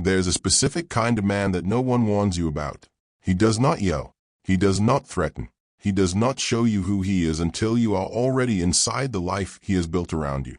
There's a specific kind of man that no one warns you about. He does not yell. He does not threaten. He does not show you who he is until you are already inside the life he has built around you.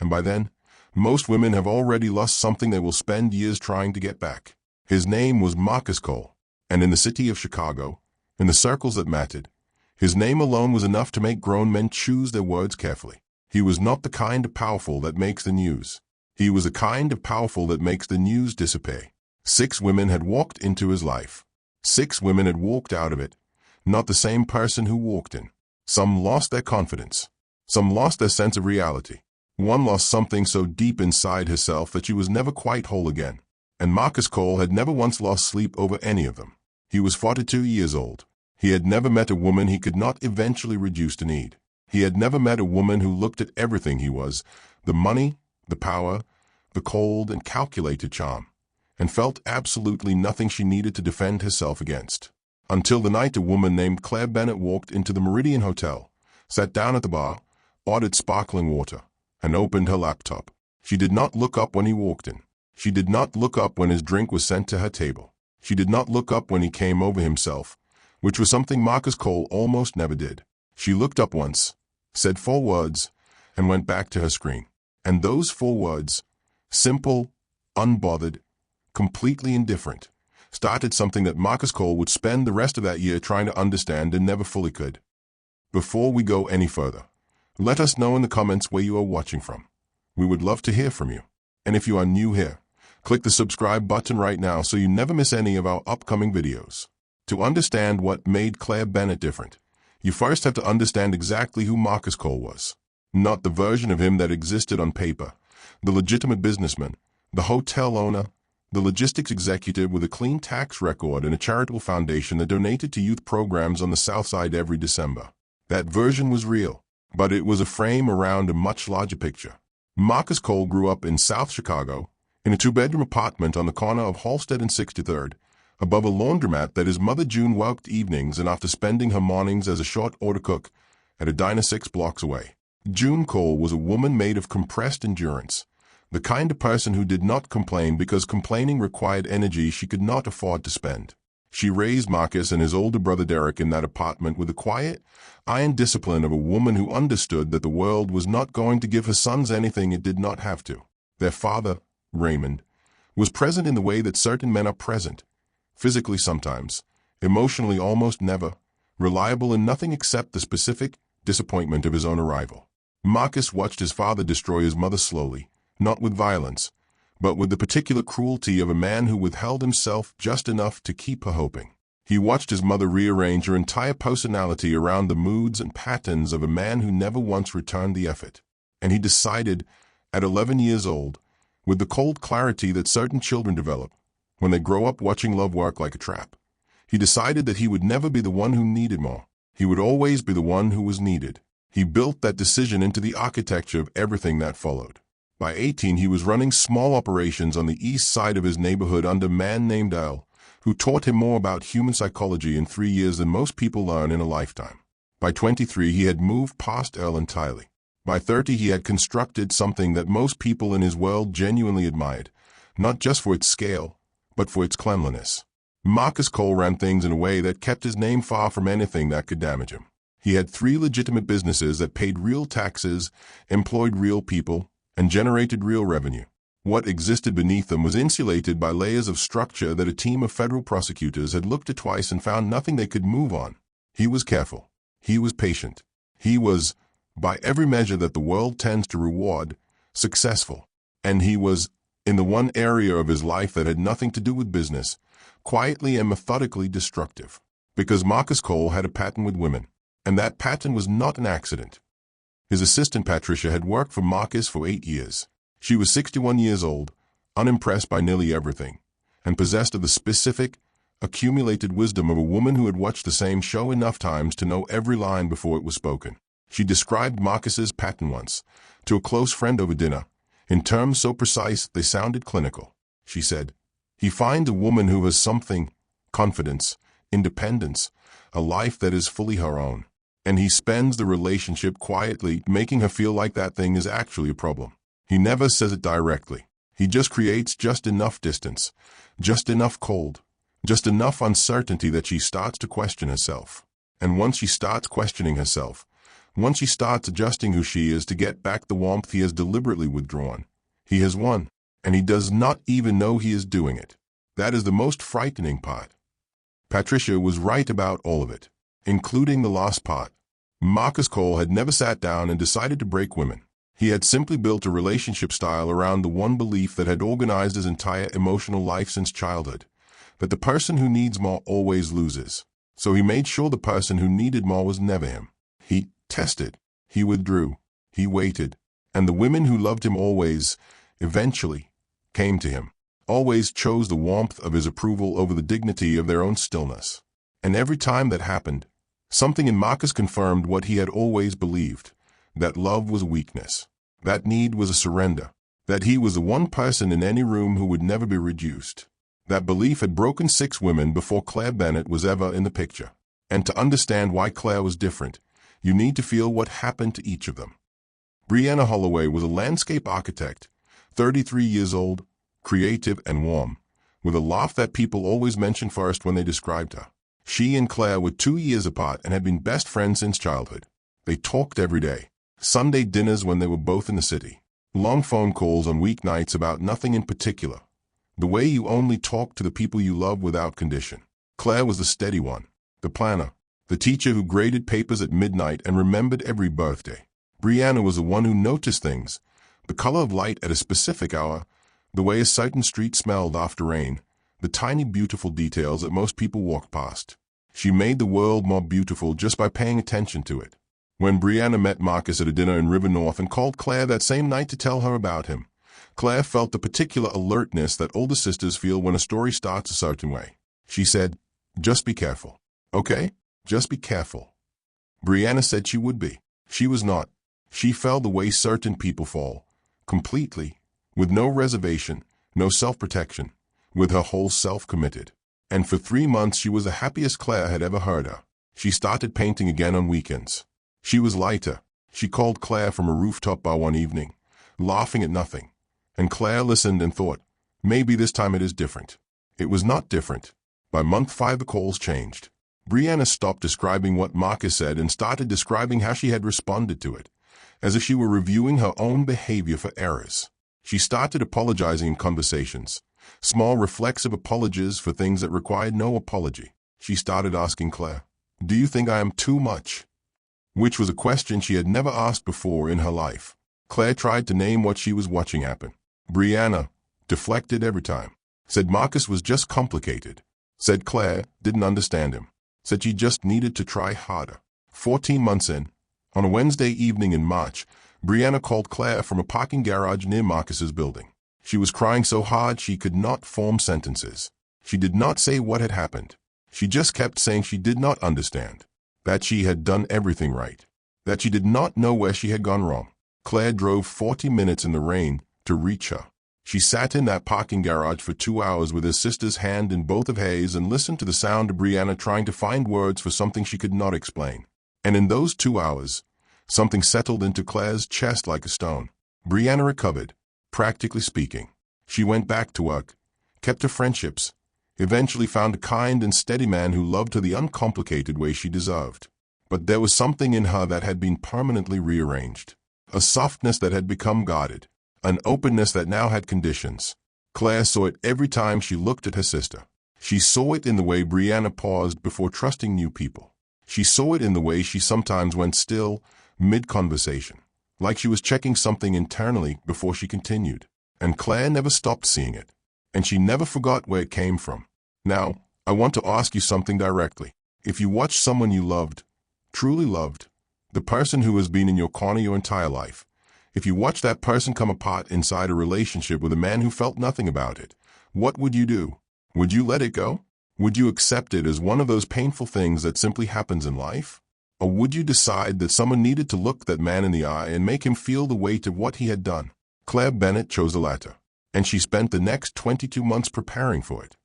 And by then, most women have already lost something they will spend years trying to get back. His name was Marcus Cole, and in the city of Chicago, in the circles that mattered, his name alone was enough to make grown men choose their words carefully. He was not the kind of powerful that makes the news. He was the kind of powerful that makes the news disappear. 6 women had walked into his life. 6 women had walked out of it, not the same person who walked in. Some lost their confidence. Some lost their sense of reality. One lost something so deep inside herself that she was never quite whole again. And Marcus Cole had never once lost sleep over any of them. He was 42 years old. He had never met a woman he could not eventually reduce to need. He had never met a woman who looked at everything he was, the money, the power, the cold and calculated charm, and felt absolutely nothing she needed to defend herself against. Until the night a woman named Claire Bennett walked into the Meridian Hotel, sat down at the bar, ordered sparkling water, and opened her laptop. She did not look up when he walked in. She did not look up when his drink was sent to her table. She did not look up when he came over himself, which was something Marcus Cole almost never did. She looked up once, said 4 words, and went back to her screen. And those 4 words, simple, unbothered, completely indifferent, started something that Marcus Cole would spend the rest of that year trying to understand and never fully could. Before we go any further, let us know in the comments where you are watching from. We would love to hear from you. And if you are new here, click the subscribe button right now so you never miss any of our upcoming videos. To understand what made Claire Bennett different, you first have to understand exactly who Marcus Cole was. Not the version of him that existed on paper, the legitimate businessman, the hotel owner, the logistics executive with a clean tax record and a charitable foundation that donated to youth programs on the South Side every December. That version was real, but it was a frame around a much larger picture. Marcus Cole grew up in South Chicago, in a 2-bedroom apartment on the corner of Halsted and 63rd, above a laundromat that his mother June worked evenings and after spending her mornings as a short-order cook at a diner 6 blocks away. June Cole was a woman made of compressed endurance, the kind of person who did not complain because complaining required energy she could not afford to spend. She raised Marcus and his older brother Derek in that apartment with the quiet, iron discipline of a woman who understood that the world was not going to give her sons anything it did not have to. Their father, Raymond, was present in the way that certain men are present, physically sometimes, emotionally almost never, reliable in nothing except the specific disappointment of his own arrival. Marcus watched his father destroy his mother slowly, not with violence, but with the particular cruelty of a man who withheld himself just enough to keep her hoping. He watched his mother rearrange her entire personality around the moods and patterns of a man who never once returned the effort. And he decided, at 11 years old, with the cold clarity that certain children develop when they grow up watching love work like a trap, he decided that he would never be the one who needed more. He would always be the one who was needed. He built that decision into the architecture of everything that followed. By 18, he was running small operations on the east side of his neighborhood under a man named Earl, who taught him more about human psychology in 3 years than most people learn in a lifetime. By 23, he had moved past Earl entirely. By 30, he had constructed something that most people in his world genuinely admired, not just for its scale, but for its cleanliness. Marcus Cole ran things in a way that kept his name far from anything that could damage him. He had 3 legitimate businesses that paid real taxes, employed real people, and generated real revenue. What existed beneath them was insulated by layers of structure that a team of federal prosecutors had looked at twice and found nothing they could move on. He was careful. He was patient. He was, by every measure that the world tends to reward, successful. And he was, in the one area of his life that had nothing to do with business, quietly and methodically destructive. Because Marcus Cole had a pattern with women, and that pattern was not an accident. His assistant Patricia had worked for Marcus for 8 years. She was 61 years old, unimpressed by nearly everything, and possessed of the specific, accumulated wisdom of a woman who had watched the same show enough times to know every line before it was spoken. She described Marcus's pattern once, to a close friend over dinner, in terms so precise they sounded clinical. She said, "He finds a woman who has something, confidence, independence, a life that is fully her own. And he spends the relationship quietly, making her feel like that thing is actually a problem. He never says it directly. He just creates just enough distance, just enough cold, just enough uncertainty that she starts to question herself. And once she starts questioning herself, once she starts adjusting who she is to get back the warmth he has deliberately withdrawn, he has won, and he does not even know he is doing it. That is the most frightening part. Patricia was right about all of it, including the last part. Marcus Cole had never sat down and decided to break women. He had simply built a relationship style around the one belief that had organized his entire emotional life since childhood, that the person who needs more always loses. So he made sure the person who needed more was never him. He tested, he withdrew, he waited, and the women who loved him always, eventually, came to him, always chose the warmth of his approval over the dignity of their own stillness. And every time that happened, something in Marcus confirmed what he had always believed, that love was a weakness, that need was a surrender, that he was the one person in any room who would never be reduced. That belief had broken 6 women before Claire Bennett was ever in the picture. And to understand why Claire was different, you need to feel what happened to each of them. Brianna Holloway was a landscape architect, 33 years old, creative and warm, with a laugh that people always mentioned first when they described her. She and Claire were 2 years apart and had been best friends since childhood. They talked every day. Sunday dinners when they were both in the city. Long phone calls on weeknights about nothing in particular. The way you only talk to the people you love without condition. Claire was the steady one, the planner, the teacher who graded papers at midnight and remembered every birthday. Brianna was the one who noticed things, the color of light at a specific hour, the way a certain street smelled after rain, the tiny beautiful details that most people walked past. She made the world more beautiful just by paying attention to it. When Brianna met Marcus at a dinner in River North and called Claire that same night to tell her about him, Claire felt the particular alertness that older sisters feel when a story starts a certain way. She said, "Just be careful. Okay? Just be careful." Brianna said she would be. She was not. She fell the way certain people fall, completely, with no reservation, no self-protection, with her whole self committed. And for 3 months she was the happiest Claire had ever heard her. She started painting again on weekends. She was lighter. She called Claire from a rooftop bar one evening, laughing at nothing. And Claire listened and thought, maybe this time it is different. It was not different. By month 5 the calls changed. Brianna stopped describing what Marcus said and started describing how she had responded to it, as if she were reviewing her own behavior for errors. She started apologizing in conversations, small reflexive apologies for things that required no apology. She started asking Claire, "Do you think I am too much?" Which was a question she had never asked before in her life. Claire tried to name what she was watching happen. Brianna deflected every time. Said Marcus was just complicated. Said Claire didn't understand him. Said she just needed to try harder. 14 months in, on a Wednesday evening in March, Brianna called Claire from a parking garage near Marcus's building. She was crying so hard she could not form sentences. She did not say what had happened. She just kept saying she did not understand, that she had done everything right, that she did not know where she had gone wrong. Claire drove 40 minutes in the rain to reach her. She sat in that parking garage for 2 hours with her sister's hand in both of hers and listened to the sound of Brianna trying to find words for something she could not explain. And in those 2 hours, something settled into Claire's chest like a stone. Brianna recovered, practically speaking. She went back to work, kept her friendships, eventually found a kind and steady man who loved her the uncomplicated way she deserved. But there was something in her that had been permanently rearranged, a softness that had become guarded, an openness that now had conditions. Claire saw it every time she looked at her sister. She saw it in the way Brianna paused before trusting new people. She saw it in the way she sometimes went still, mid-conversation, like she was checking something internally before she continued. And Claire never stopped seeing it, and she never forgot where it came from. Now, I want to ask you something directly. If you watch someone you loved, truly loved, the person who has been in your corner your entire life, if you watch that person come apart inside a relationship with a man who felt nothing about it, what would you do? Would you let it go? Would you accept it as one of those painful things that simply happens in life? Or would you decide that someone needed to look that man in the eye and make him feel the weight of what he had done? Claire Bennett chose the latter, and she spent the next 22 months preparing for it.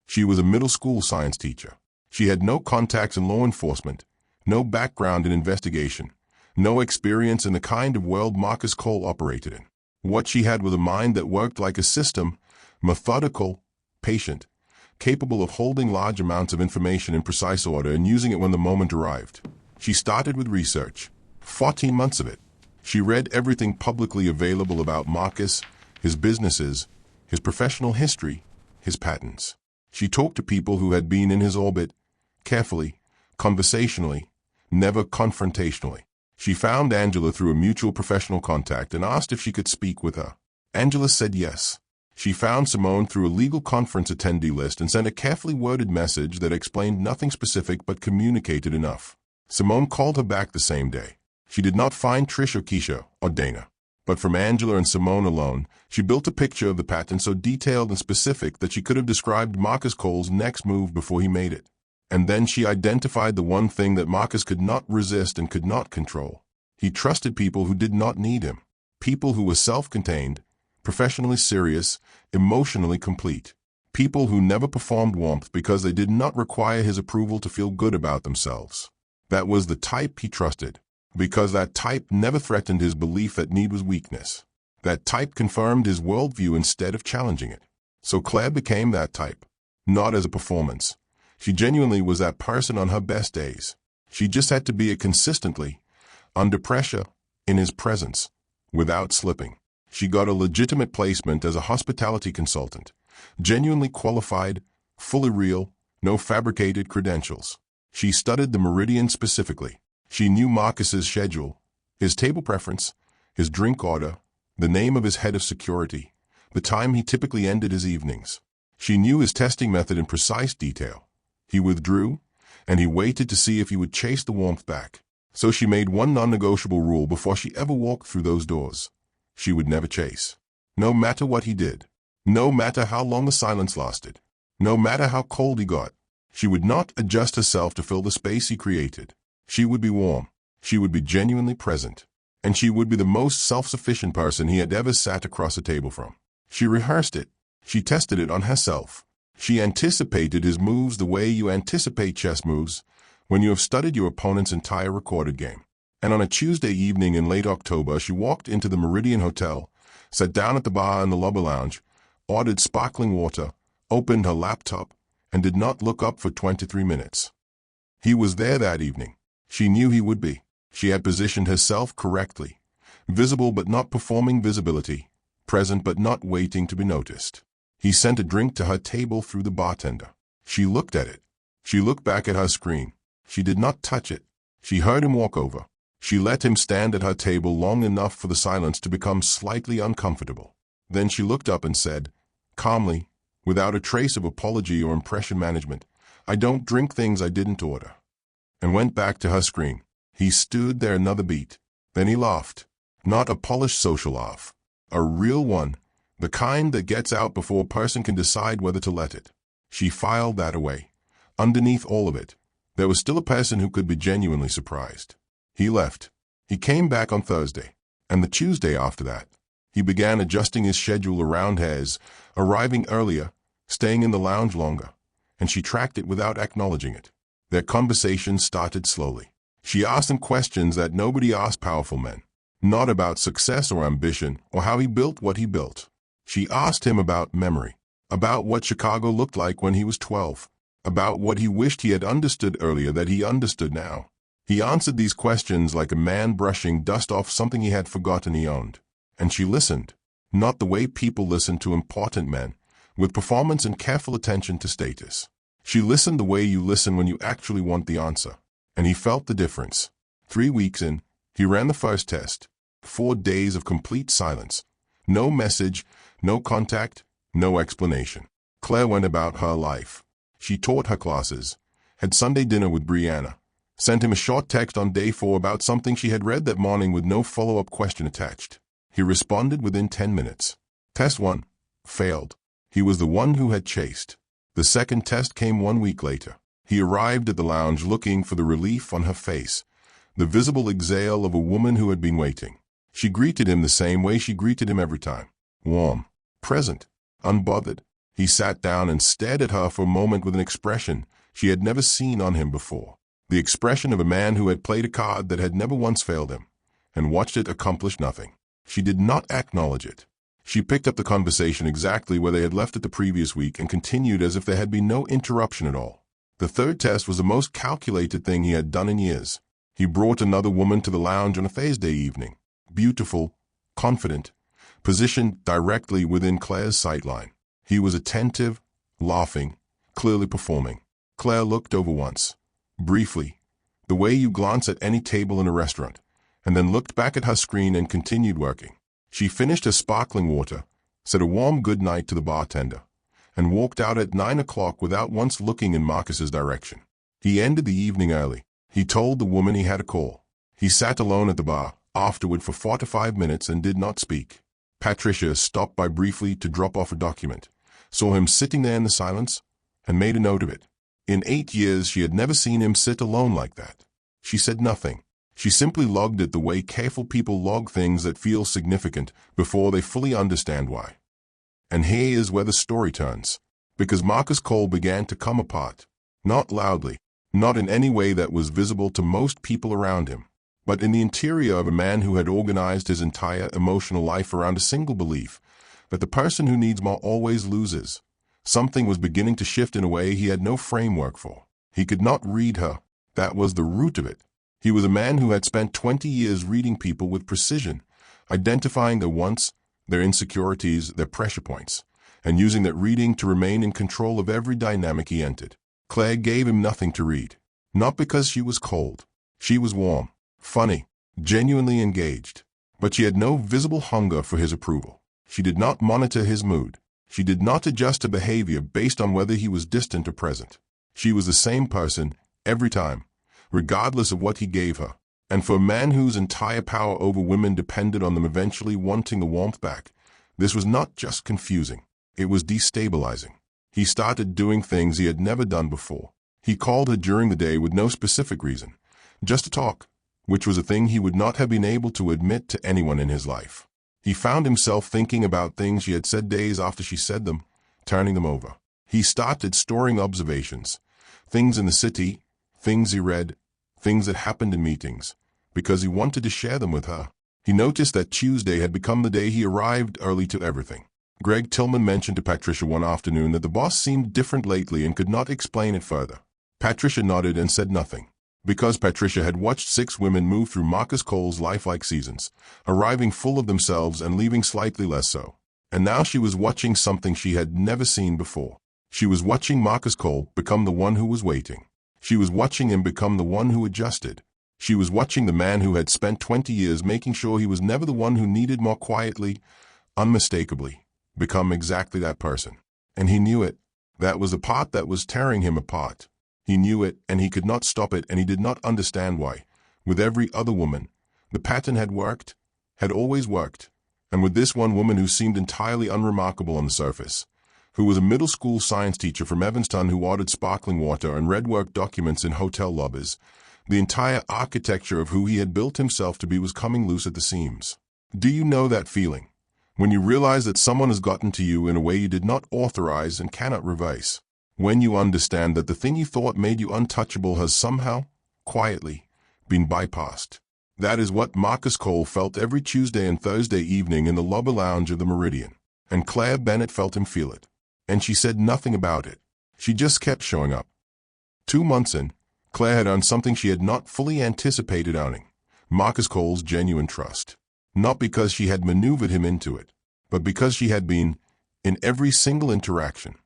She was a middle school science teacher. She had no contacts in law enforcement, no background in investigation, no experience in the kind of world Marcus Cole operated in. What she had was a mind that worked like a system, methodical, patient, capable of holding large amounts of information in precise order and using it when the moment arrived. She started with research. 14 months of it. She read everything publicly available about Marcus, his businesses, his professional history, his patents. She talked to people who had been in his orbit, carefully, conversationally, never confrontationally. She found Angela through a mutual professional contact and asked if she could speak with her. Angela said yes. She found Simone through a legal conference attendee list and sent a carefully worded message that explained nothing specific but communicated enough. Simone called her back the same day. She did not find Trish or Keisha or Dana. But from Angela and Simone alone, she built a picture of the patent so detailed and specific that she could have described Marcus Cole's next move before he made it. And then she identified the one thing that Marcus could not resist and could not control. He trusted people who did not need him. People who were self-contained, professionally serious, emotionally complete. People who never performed warmth because they did not require his approval to feel good about themselves. That was the type he trusted, because that type never threatened his belief that need was weakness. That type confirmed his worldview instead of challenging it. So Claire became that type, not as a performance. She genuinely was that person on her best days. She just had to be it consistently, under pressure, in his presence, without slipping. She got a legitimate placement as a hospitality consultant, genuinely qualified, fully real, no fabricated credentials. She studied the Meridian specifically. She knew Marcus's schedule, his table preference, his drink order, the name of his head of security, the time he typically ended his evenings. She knew his testing method in precise detail. He withdrew, and he waited to see if he would chase the warmth back. So she made one non-negotiable rule before she ever walked through those doors. She would never chase. No matter what he did. No matter how long the silence lasted. No matter how cold he got. She would not adjust herself to fill the space he created. She would be warm. She would be genuinely present. And she would be the most self-sufficient person he had ever sat across a table from. She rehearsed it. She tested it on herself. She anticipated his moves the way you anticipate chess moves when you have studied your opponent's entire recorded game. And on a Tuesday evening in late October, she walked into the Meridian Hotel, sat down at the bar in the lobby lounge, ordered sparkling water, opened her laptop, and did not look up for 23 minutes. He was there that evening. She knew he would be. She had positioned herself correctly, visible but not performing visibility, present but not waiting to be noticed. He sent a drink to her table through the bartender. She looked at it. She looked back at her screen. She did not touch it. She heard him walk over. She let him stand at her table long enough for the silence to become slightly uncomfortable. Then she looked up and said, calmly, without a trace of apology or impression management, "I don't drink things I didn't order," and went back to her screen. He stood there another beat. Then he laughed. Not a polished social laugh. A real one. The kind that gets out before a person can decide whether to let it. She filed that away. Underneath all of it, there was still a person who could be genuinely surprised. He left. He came back on Thursday, and the Tuesday after that. He began adjusting his schedule around hers, arriving earlier, staying in the lounge longer, and she tracked it without acknowledging it. Their conversation started slowly. She asked him questions that nobody asked powerful men, not about success or ambition or how he built what he built. She asked him about memory, about what Chicago looked like when he was 12, about what he wished he had understood earlier that he understood now. He answered these questions like a man brushing dust off something he had forgotten he owned. And she listened, not the way people listen to important men, with performance and careful attention to status. She listened the way you listen when you actually want the answer. And he felt the difference. 3 weeks in, he ran the first test. 4 days of complete silence. No message, no contact, no explanation. Claire went about her life. She taught her classes, had Sunday dinner with Brianna, sent him a short text on day 4 about something she had read that morning with no follow-up question attached. He responded within 10 minutes. Test 1. Failed. He was the one who had chased. The second test came 1 week later. He arrived at the lounge looking for the relief on her face, the visible exhale of a woman who had been waiting. She greeted him the same way she greeted him every time. Warm, present, unbothered. He sat down and stared at her for a moment with an expression she had never seen on him before. The expression of a man who had played a card that had never once failed him, and watched it accomplish nothing. She did not acknowledge it. She picked up the conversation exactly where they had left it the previous week and continued as if there had been no interruption at all. The third test was the most calculated thing he had done in years. He brought another woman to the lounge on a Thursday evening. Beautiful, confident, positioned directly within Claire's sightline. He was attentive, laughing, clearly performing. Claire looked over once, briefly, the way you glance at any table in a restaurant, and then looked back at her screen and continued working. She finished her sparkling water, said a warm good night to the bartender, and walked out at 9 o'clock without once looking in Marcus's direction. He ended the evening early. He told the woman he had a call. He sat alone at the bar afterward for 45 minutes and did not speak. Patricia stopped by briefly to drop off a document, saw him sitting there in the silence, and made a note of it. In 8 years, she had never seen him sit alone like that. She said nothing. She simply logged it the way careful people log things that feel significant before they fully understand why. And here is where the story turns, because Marcus Cole began to come apart. Not loudly, not in any way that was visible to most people around him, but in the interior of a man who had organized his entire emotional life around a single belief, that the person who needs more always loses. Something was beginning to shift in a way he had no framework for. He could not read her. That was the root of it. He was a man who had spent 20 years reading people with precision, identifying their wants, their insecurities, their pressure points, and using that reading to remain in control of every dynamic he entered. Claire gave him nothing to read. Not because she was cold. She was warm, funny, genuinely engaged. But she had no visible hunger for his approval. She did not monitor his mood. She did not adjust her behavior based on whether he was distant or present. She was the same person every time, regardless of what he gave her. And for a man whose entire power over women depended on them eventually wanting the warmth back, this was not just confusing. It was destabilizing. He started doing things he had never done before. He called her during the day with no specific reason, just to talk, which was a thing he would not have been able to admit to anyone in his life. He found himself thinking about things she had said days after she said them, turning them over. He started storing observations, things in the city, things he read, things that happened in meetings, because he wanted to share them with her. He noticed that Tuesday had become the day he arrived early to everything. Greg Tillman mentioned to Patricia one afternoon that the boss seemed different lately and could not explain it further. Patricia nodded and said nothing, because Patricia had watched 6 women move through Marcus Cole's life like seasons, arriving full of themselves and leaving slightly less so. And now she was watching something she had never seen before. She was watching Marcus Cole become the one who was waiting. She was watching him become the one who adjusted. She was watching the man who had spent 20 years making sure he was never the one who needed more quietly, unmistakably, become exactly that person. And he knew it. That was the part that was tearing him apart. He knew it, and he could not stop it, and he did not understand why. With every other woman, the pattern had worked, had always worked. And with this one woman who seemed entirely unremarkable on the surface, who was a middle school science teacher from Evanston who ordered sparkling water and read work documents in hotel lobbies, the entire architecture of who he had built himself to be was coming loose at the seams. Do you know that feeling? When you realize that someone has gotten to you in a way you did not authorize and cannot reverse. When you understand that the thing you thought made you untouchable has somehow, quietly, been bypassed. That is what Marcus Cole felt every Tuesday and Thursday evening in the lobby lounge of the Meridian. And Claire Bennett felt him feel it. And she said nothing about it. She just kept showing up. 2 months in, Claire had earned something she had not fully anticipated owning. Marcus Cole's genuine trust. Not because she had maneuvered him into it, but because she had been, in every single interaction,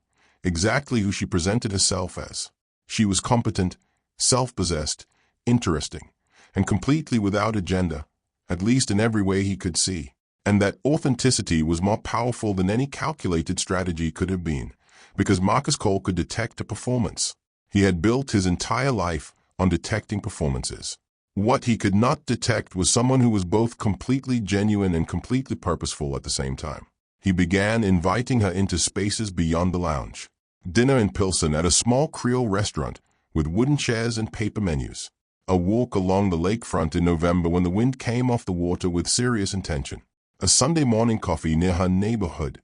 exactly who she presented herself as. She was competent, self-possessed, interesting, and completely without agenda, at least in every way he could see. And that authenticity was more powerful than any calculated strategy could have been, because Marcus Cole could detect a performance. He had built his entire life on detecting performances. What he could not detect was someone who was both completely genuine and completely purposeful at the same time. He began inviting her into spaces beyond the lounge. Dinner in Pilsen at a small Creole restaurant with wooden chairs and paper menus. A walk along the lakefront in November when the wind came off the water with serious intention. A Sunday morning coffee near her neighborhood,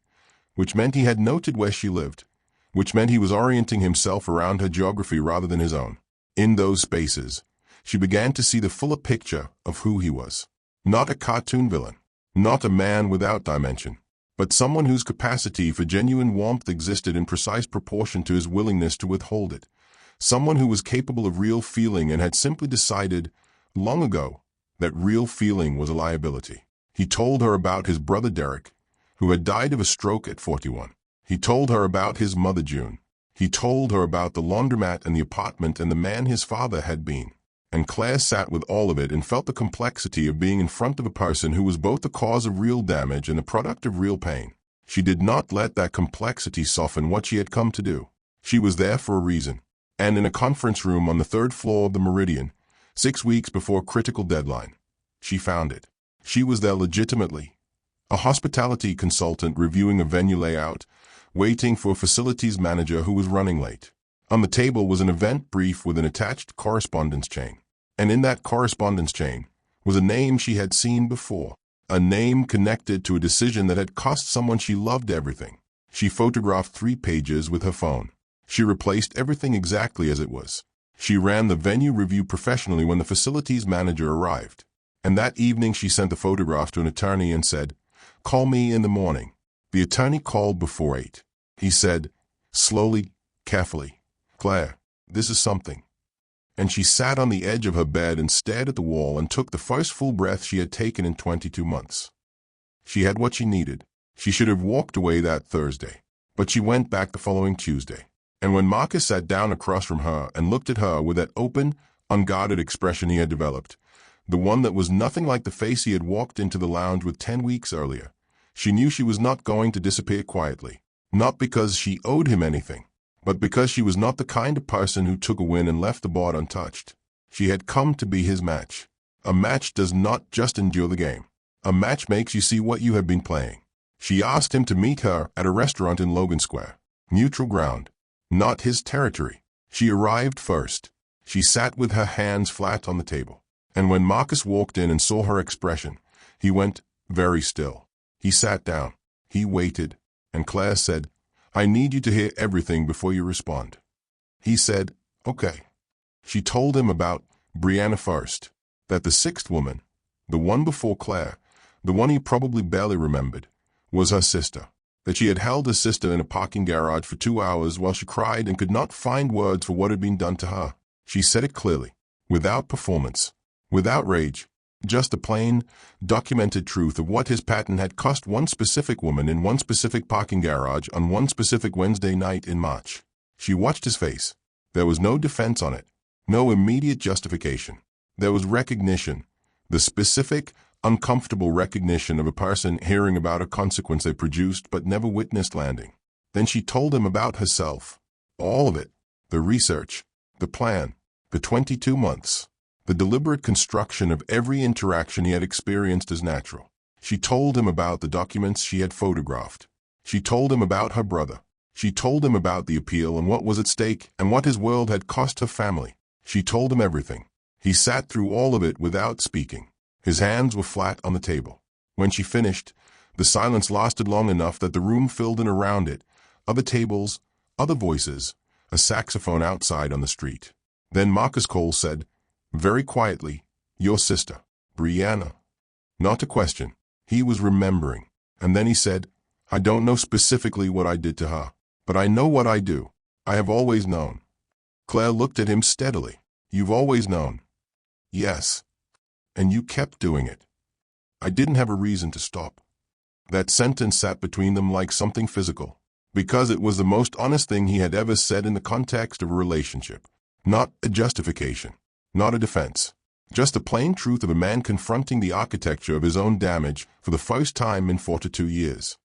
which meant he had noted where she lived, which meant he was orienting himself around her geography rather than his own. In those spaces, she began to see the fuller picture of who he was. Not a cartoon villain. Not a man without dimension, but someone whose capacity for genuine warmth existed in precise proportion to his willingness to withhold it. Someone who was capable of real feeling and had simply decided, long ago, that real feeling was a liability. He told her about his brother Derek, who had died of a stroke at 41. He told her about his mother June. He told her about the laundromat and the apartment and the man his father had been. And Claire sat with all of it and felt the complexity of being in front of a person who was both the cause of real damage and the product of real pain. She did not let that complexity soften what she had come to do. She was there for a reason. And in a conference room on the 3rd floor of the Meridian, 6 weeks before critical deadline, she found it. She was there legitimately. A hospitality consultant reviewing a venue layout, waiting for a facilities manager who was running late. On the table was an event brief with an attached correspondence chain. And in that correspondence chain was a name she had seen before, a name connected to a decision that had cost someone she loved everything. She photographed 3 pages with her phone. She replaced everything exactly as it was. She ran the venue review professionally when the facilities manager arrived. And that evening she sent the photograph to an attorney and said, "Call me in the morning." The attorney called before 8. He said, slowly, carefully, "Claire, this is something." And she sat on the edge of her bed and stared at the wall and took the first full breath she had taken in 22 months. She had what she needed. She should have walked away that Thursday, but she went back the following Tuesday. And when Marcus sat down across from her and looked at her with that open, unguarded expression he had developed, the one that was nothing like the face he had walked into the lounge with 10 weeks earlier, she knew she was not going to disappear quietly, not because she owed him anything, but because she was not the kind of person who took a win and left the board untouched. She had come to be his match. A match does not just endure the game. A match makes you see what you have been playing. She asked him to meet her at a restaurant in Logan Square. Neutral ground. Not his territory. She arrived first. She sat with her hands flat on the table. And when Marcus walked in and saw her expression, he went very still. He sat down. He waited. And Claire said, "I need you to hear everything before you respond." He said, "Okay." She told him about Brianna first, that the 6th woman, the one before Claire, the one he probably barely remembered, was her sister, that she had held her sister in a parking garage for 2 hours while she cried and could not find words for what had been done to her. She said it clearly, without performance, without rage, just the plain, documented truth of what his pattern had cost one specific woman in one specific parking garage on one specific Wednesday night in March. She watched his face. There was no defense on it, no immediate justification. There was recognition, the specific, uncomfortable recognition of a person hearing about a consequence they produced but never witnessed landing. Then she told him about herself. All of it. The research, the plan, the 22 months. The deliberate construction of every interaction he had experienced as natural. She told him about the documents she had photographed. She told him about her brother. She told him about the appeal and what was at stake and what his world had cost her family. She told him everything. He sat through all of it without speaking. His hands were flat on the table. When she finished, the silence lasted long enough that the room filled in around it, other tables, other voices, a saxophone outside on the street. Then Marcus Cole said, very quietly, "Your sister, Brianna." Not a question. He was remembering. And then he said, "I don't know specifically what I did to her, but I know what I do. I have always known." Claire looked at him steadily. "You've always known?" "Yes." "And you kept doing it." "I didn't have a reason to stop." That sentence sat between them like something physical, because it was the most honest thing he had ever said in the context of a relationship. Not a justification. Not a defense. Just the plain truth of a man confronting the architecture of his own damage for the first time in 42 years.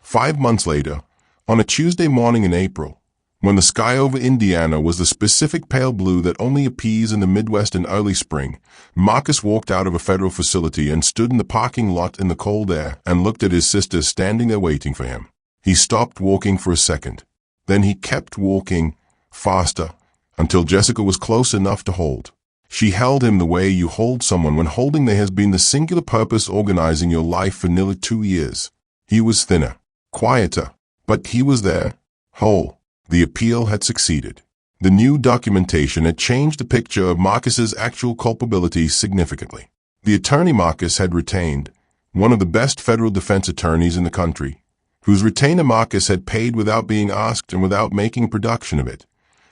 5 months later, on a Tuesday morning in April, when the sky over Indiana was the specific pale blue that only appears in the Midwest in early spring, Marcus walked out of a federal facility and stood in the parking lot in the cold air and looked at his sister standing there waiting for him. He stopped walking for a second. Then he kept walking, faster, until Jessica was close enough to hold. She held him the way you hold someone when holding there has been the singular purpose organizing your life for nearly 2 years. He was thinner, quieter, but he was there, whole. The appeal had succeeded. The new documentation had changed the picture of Marcus's actual culpability significantly. The attorney Marcus had retained, one of the best federal defense attorneys in the country, whose retainer Marcus had paid without being asked and without making a production of it,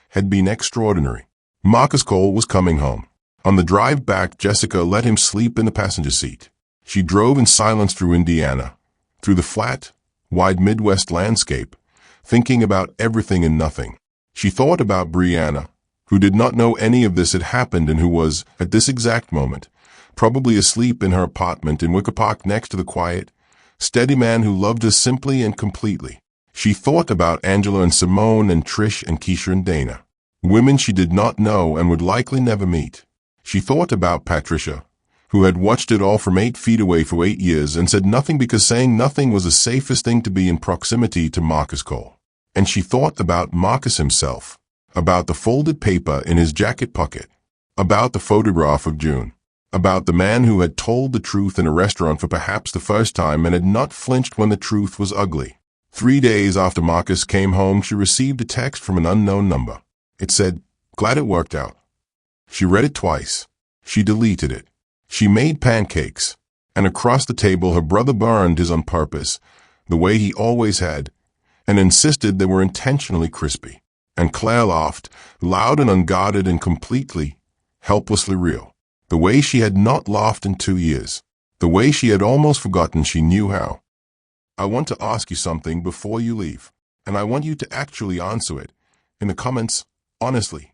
had been extraordinary. Marcus Cole was coming home. On the drive back, Jessica let him sleep in the passenger seat. She drove in silence through Indiana, through the flat, wide Midwest landscape, thinking about everything and nothing. She thought about Brianna, who did not know any of this had happened and who was, at this exact moment, probably asleep in her apartment in Wicker Park next to the quiet, steady man who loved her simply and completely. She thought about Angela and Simone and Trish and Keisha and Dana, women she did not know and would likely never meet. She thought about Patricia, who had watched it all from 8 feet away for 8 years and said nothing because saying nothing was the safest thing to be in proximity to Marcus Cole. And she thought about Marcus himself, about the folded paper in his jacket pocket, about the photograph of June, about the man who had told the truth in a restaurant for perhaps the first time and had not flinched when the truth was ugly. 3 days after Marcus came home, she received a text from an unknown number. It said, "Glad it worked out." She read it twice. She deleted it. She made pancakes, and across the table her brother burned his on purpose, the way he always had, and insisted they were intentionally crispy. And Claire laughed, loud and unguarded and completely, helplessly real, the way she had not laughed in 2 years, the way she had almost forgotten she knew how. I want to ask you something before you leave, and I want you to actually answer it in the comments, honestly,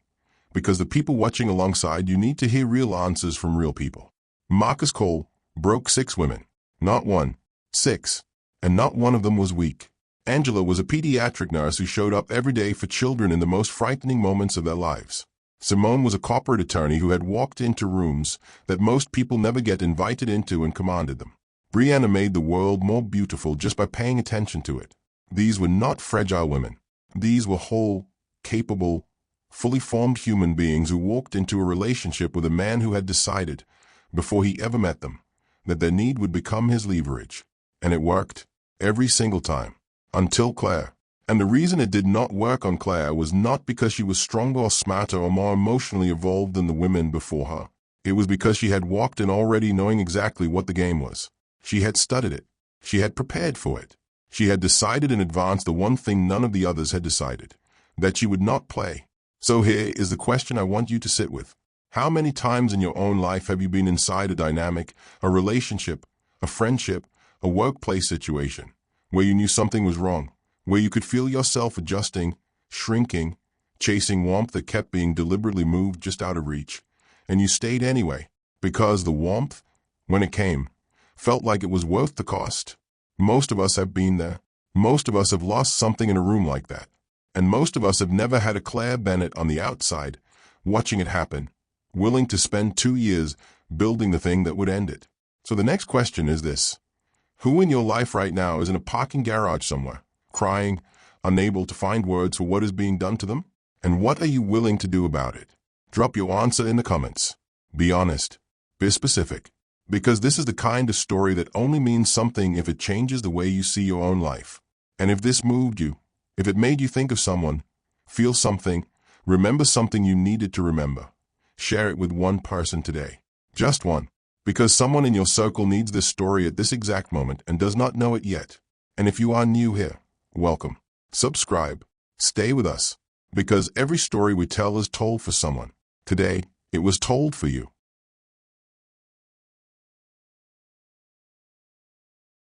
because the people watching alongside you need to hear real answers from real people. Marcus Cole broke 6 women, not 1, 6, and not one of them was weak. Angela was a pediatric nurse who showed up every day for children in the most frightening moments of their lives. Simone was a corporate attorney who had walked into rooms that most people never get invited into and commanded them. Brianna made the world more beautiful just by paying attention to it. These were not fragile women. These were whole, capable, fully formed human beings who walked into a relationship with a man who had decided, before he ever met them, that their need would become his leverage. And it worked, every single time. Until Claire. And the reason it did not work on Claire was not because she was stronger or smarter or more emotionally evolved than the women before her. It was because she had walked in already knowing exactly what the game was. She had studied it. She had prepared for it. She had decided in advance the one thing none of the others had decided, that she would not play. So here is the question I want you to sit with. How many times in your own life have you been inside a dynamic, a relationship, a friendship, a workplace situation, where you knew something was wrong, where you could feel yourself adjusting, shrinking, chasing warmth that kept being deliberately moved just out of reach, and you stayed anyway, because the warmth, when it came, felt like it was worth the cost? Most of us have been there. Most of us have lost something in a room like that. And most of us have never had a Claire Bennett on the outside, watching it happen, willing to spend 2 years building the thing that would end it. So the next question is this. Who in your life right now is in a parking garage somewhere, crying, unable to find words for what is being done to them? And what are you willing to do about it? Drop your answer in the comments. Be honest. Be specific. Because this is the kind of story that only means something if it changes the way you see your own life. And if this moved you, if it made you think of someone, feel something, remember something you needed to remember, share it with one person today. Just one. Because someone in your circle needs this story at this exact moment and does not know it yet. And if you are new here, welcome. Subscribe. Stay with us. Because every story we tell is told for someone. Today, it was told for you.